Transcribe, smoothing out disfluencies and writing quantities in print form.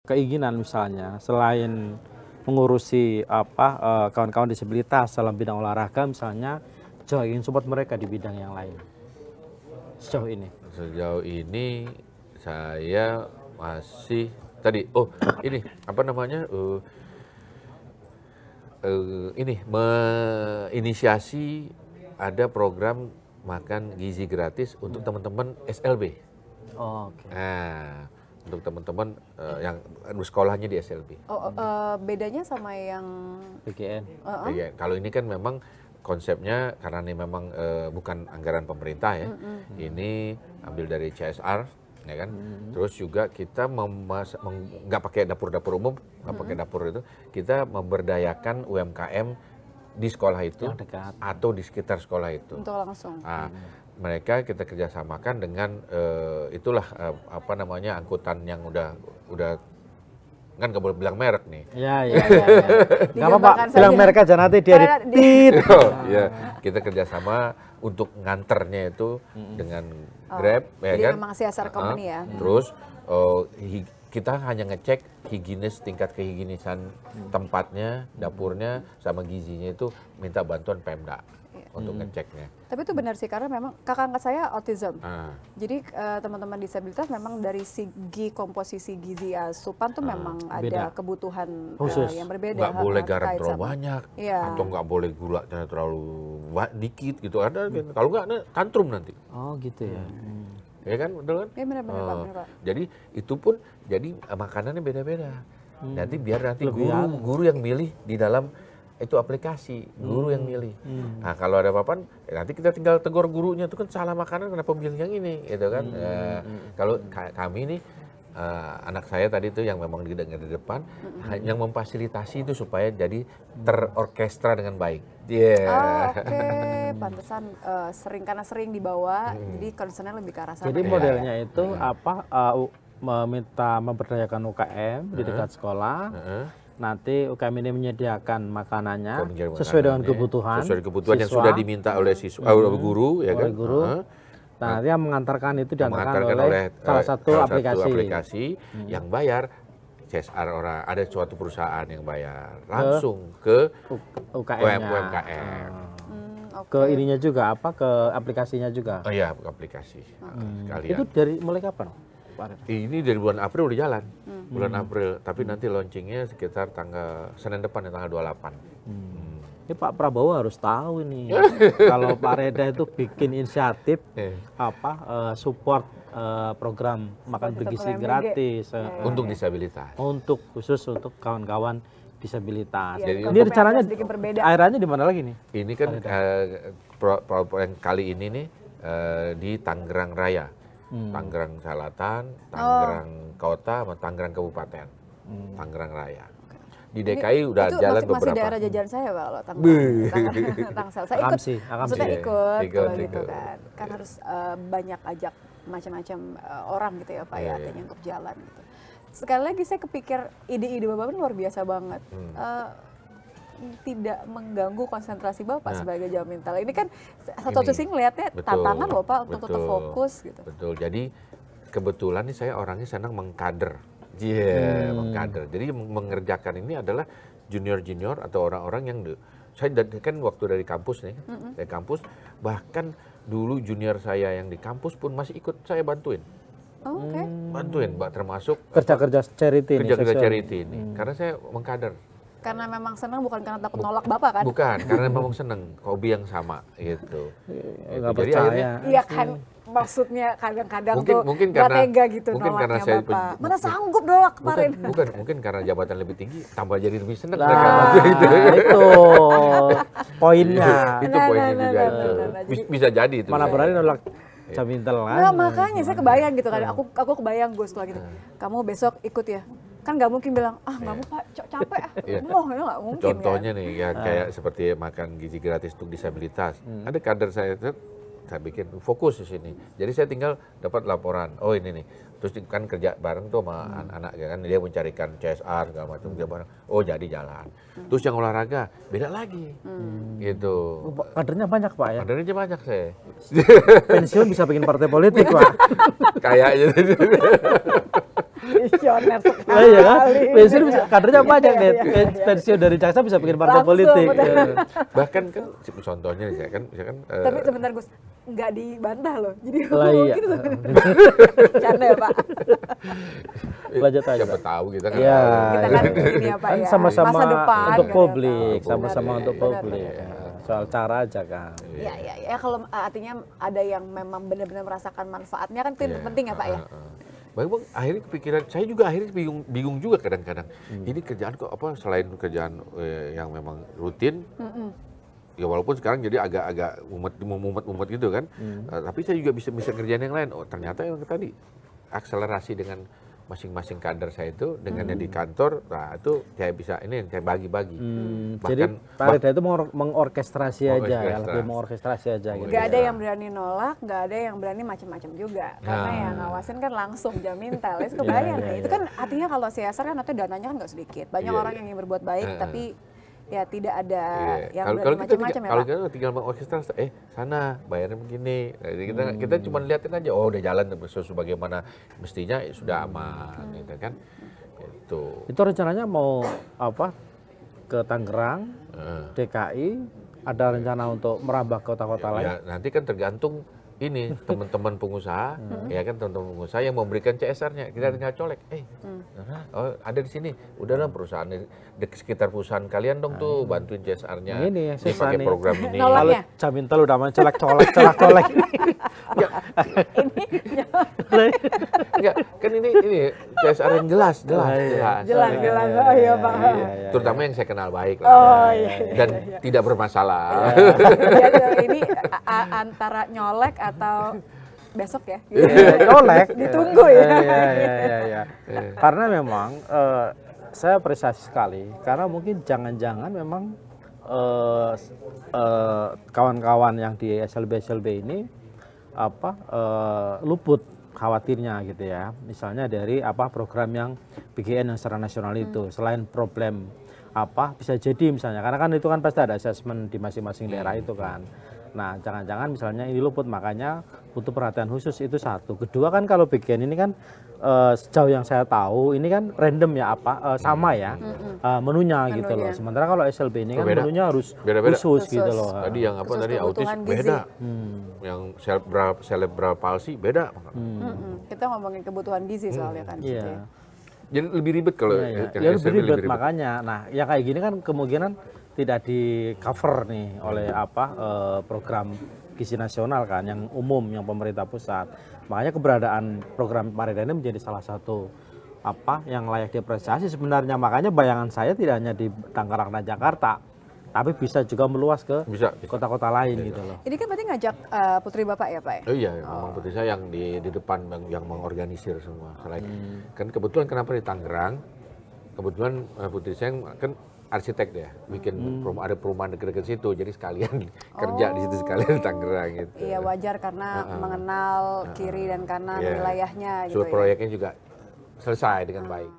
keinginan misalnya selain mengurusi kawan-kawan disabilitas dalam bidang olahraga misalnya, ingin support mereka di bidang yang lain sejauh ini? Sejauh ini saya masih tadi ini apa namanya ini menginisiasi ada program makan gizi gratis untuk teman-teman SLB. Oh, oke. Nah, untuk teman-teman yang sekolahnya di SLB. Bedanya sama yang PGN. Ya, kalau ini kan memang konsepnya karena ini memang bukan anggaran pemerintah ya. Ini ambil dari CSR, ya kan. Terus juga kita nggak pakai dapur-dapur umum, nggak pakai dapur itu, kita memberdayakan UMKM di sekolah itu atau di sekitar sekolah itu. Untuk langsung. Nah, mereka kita kerjasamakan dengan itulah apa namanya angkutan yang udah kan nggak boleh bilang merek nih. Iya. Nggak apa-apa, bilang merek aja nanti dia tit. Ya, kita kerjasama untuk nganternya itu dengan Grab, ya jadi kan? Memang CSR company ya. Terus kita hanya ngecek higienis, tingkat kehigienisan tempatnya, dapurnya, sama gizinya itu minta bantuan Pemda untuk ngeceknya. Tapi itu benar sih, karena memang kakak angkat saya autism. Jadi teman-teman disabilitas memang dari segi komposisi gizi asupan tuh memang ada kebutuhan yang berbeda. Nggak boleh garam terlalu banyak, atau nggak boleh gulanya terlalu dikit gitu. Ada kalau nggak tantrum nanti. Oh gitu ya. Ya kan, betul kan? Iya benar Pak. Jadi itu pun jadi makanannya beda-beda. Nanti biar nanti guru yang milih di dalam itu aplikasi, guru yang milih. Nah kalau ada apa-apa, nanti kita tinggal tegur gurunya, itu kan salah makanan kenapa milih yang ini, gitu kan. Kalau kami nih, anak saya tadi tuh yang memang di depan, yang memfasilitasi itu supaya jadi terorkestra dengan baik. Oke, pantesan karena sering dibawa, jadi concernnya lebih ke arah sana. Jadi modelnya itu meminta memberdayakan UKM di dekat sekolah. Nanti UKM ini menyediakan makanannya sesuai dengan kebutuhan. Sesuai kebutuhan yang sudah diminta oleh guru, ya kan? Guru. Nah, nanti yang mengantarkan itu diantarkan oleh salah satu aplikasi yang bayar CSR orang, ada suatu perusahaan yang bayar langsung ke UMKM. Ke ininya juga ke aplikasinya juga. Oh iya, aplikasi. Itu dari mulai kapan? Ini dari bulan April udah jalan. Bulan April, tapi nanti launchingnya sekitar Senin depan ya, tanggal 28. Ini Pak Prabowo harus tahu ini. Kalau Pak Reda itu bikin inisiatif support program makan bergizi gratis untuk disabilitas. Khusus untuk kawan-kawan disabilitas. Jadi ini rencananya airnya di mana lagi nih? Ini kan yang kali ini nih di Tangerang Raya. Tangerang Selatan, Tangerang Kota, sama Tangerang Kabupaten, Tangerang Raya. Di DKI udah jalan beberapa. Masih daerah jajan saya Pak, kalau Tangsel. Saya ikut, maksudnya ikut gitu kan. Kan harus banyak ajak macam-macam orang gitu ya Pak ya, artinya untuk jalan gitu. Sekali lagi saya kepikir ide-ide Bapak luar biasa banget. Tidak mengganggu konsentrasi Bapak sebagai jawab mental. Ini kan satu sisi ngelihatnya tantangan loh Pak untuk tetap fokus gitu. Betul. Jadi kebetulan nih saya orangnya senang mengkader. Mengkader. Jadi mengerjakan ini adalah junior-junior atau orang-orang yang saya kan waktu dari kampus nih, dari kampus bahkan dulu junior saya yang di kampus pun masih ikut saya bantuin. Bantuin Mbak, termasuk kerja-kerja charity ini. Karena saya mengkader. Karena memang senang, bukan karena takut nolak Bapak kan? Bukan, karena memang senang, hobi yang sama gitu. Nggak percaya. Iya kan, maksudnya kadang-kadang mungkin nggak karena, tega gitu mungkin nolaknya karena saya Bapak. Mana sanggup nolak kemarin. Mungkin karena jabatan lebih tinggi, tambah jadi lebih senang. Itu poinnya. Itu poinnya juga itu. Bisa jadi itu. Mana berani nolak Jamintel kan? Nah makanya saya kebayang gitu kan, aku kebayang Gus setelah gitu. Kamu besok ikut ya? Kan nggak mungkin bilang, nggak mau Pak, capek Wah, ya nggak mungkin. Contohnya nih, ya kayak seperti makan gizi gratis untuk disabilitas. Ada kader saya bikin fokus di sini. Jadi saya tinggal dapat laporan, oh ini nih. Terus kan kerja bareng tuh sama anak-anak, ya kan. Dia mencarikan CSR, segala macam, dia bareng. Oh jadi jalan. Terus yang olahraga, beda lagi. Gitu. Kadernya banyak Pak ya? Kadernya banyak saya. Pensiun bisa bikin partai politik Pak. Kayaknya. Visioner sekali. Oh, iya kan? Pensiun bisa, kadernya banyak deh. Pensiun dari jaksa bisa bikin partai politik. Bahkan kan contohnya misalkan tapi sebentar Gus, nggak dibantah loh. Jadi iya. gitu. Canda ya Pak. Lanjut aja. Siapa tahu kita kan. Ya, Kita kan ini apa ya? sama-sama masa depan untuk kan, publik, ya, sama-sama benar, untuk benar, publik. benar. Soal cara aja kan. Ya kalau artinya ada yang memang benar-benar merasakan manfaatnya kan itu yang penting ya Pak ya. Bang, akhirnya kepikiran, saya juga akhirnya bingung juga kadang-kadang. Ini kerjaan kok apa selain kerjaan yang memang rutin, ya walaupun sekarang jadi agak mumet gitu kan, tapi saya juga bisa kerjaan yang lain. Oh ternyata yang tadi akselerasi dengan masing-masing kader saya itu dengan yang di kantor, nah itu saya bisa ini yang saya bagi-bagi. Jadi Pak Reda itu mengorkestrasi aja ya, lebih mengorkestrasi aja. Gitu. Gak ada yang berani nolak, gak ada yang berani macam-macam juga. Karena yang ngawasin kan langsung jamin teles kebayang nih. Itu kan artinya kalau CSR kan nanti dananya kan nggak sedikit. Banyak orang yang ingin berbuat baik tapi ya tidak ada yang berani macam-macam ya Pak. Kalau kita tinggal mengorkestrasi, sana bayarnya begini. Nah, kita cuma liatin aja, oh udah jalan sebagaimana mestinya sudah aman, gitu kan. Itu rencananya mau apa? Ke Tangerang, DKI, ada rencana untuk merambah kota-kota lain? Ya, nanti kan tergantung ini teman-teman pengusaha, ya kan teman-teman pengusaha yang memberikan CSR-nya, kita tinggal colek, oh ada di sini, udahlah perusahaan di sekitar perusahaan kalian dong tuh bantuin CSR-nya, ini pakai program ini. Kalau Jamintel udah main colek-colek. Enggak, kan ini CSR yang jelas. Jelas. Oh iya Pak. Terutama yang saya kenal baik lah. Dan tidak bermasalah. Ini antara nyolek atau besok ya? Colek. Ditunggu ya. Iya. Karena memang saya apresiasi sekali karena mungkin jangan-jangan memang kawan-kawan yang di SLB ini luput khawatirnya gitu ya. Misalnya dari program yang PGN yang secara nasional itu selain problem bisa jadi misalnya karena kan itu kan pasti ada asesmen di masing-masing daerah itu kan. Nah, jangan-jangan misalnya ini luput, makanya butuh perhatian khusus, itu satu. Kedua kan kalau PGN ini kan sejauh yang saya tahu ini kan random ya sama ya menunya gitu loh. Sementara kalau SLB ini kan menunya harus khusus gitu loh. Tadi yang tadi autis beda, yang cerebral palsy beda. Kita ngomongin kebutuhan gizi soalnya kan. Iya. Jadi lebih ribet kalau lebih ribet makanya. Nah, yang kayak gini kan kemungkinan tidak di cover nih oleh program gizi nasional kan yang umum yang pemerintah pusat. Makanya keberadaan program Pak Reda ini menjadi salah satu yang layak diapresiasi sebenarnya. Makanya bayangan saya tidak hanya di Tangerang dan Jakarta, tapi bisa juga meluas ke kota-kota lain gitu loh. Ini kan berarti ngajak putri Bapak ya Pak ya? Oh iya, memang putri saya yang di depan yang mengorganisir semua. Selain kan kebetulan kenapa di Tangerang? Kebetulan putri saya kan arsitek ya, bikin ada perumahan dekat-dekat situ, jadi sekalian kerja di situ sekalian di Tangerang gitu. Iya wajar karena mengenal kiri dan kanan wilayahnya gitu ya. Proyeknya juga selesai dengan baik.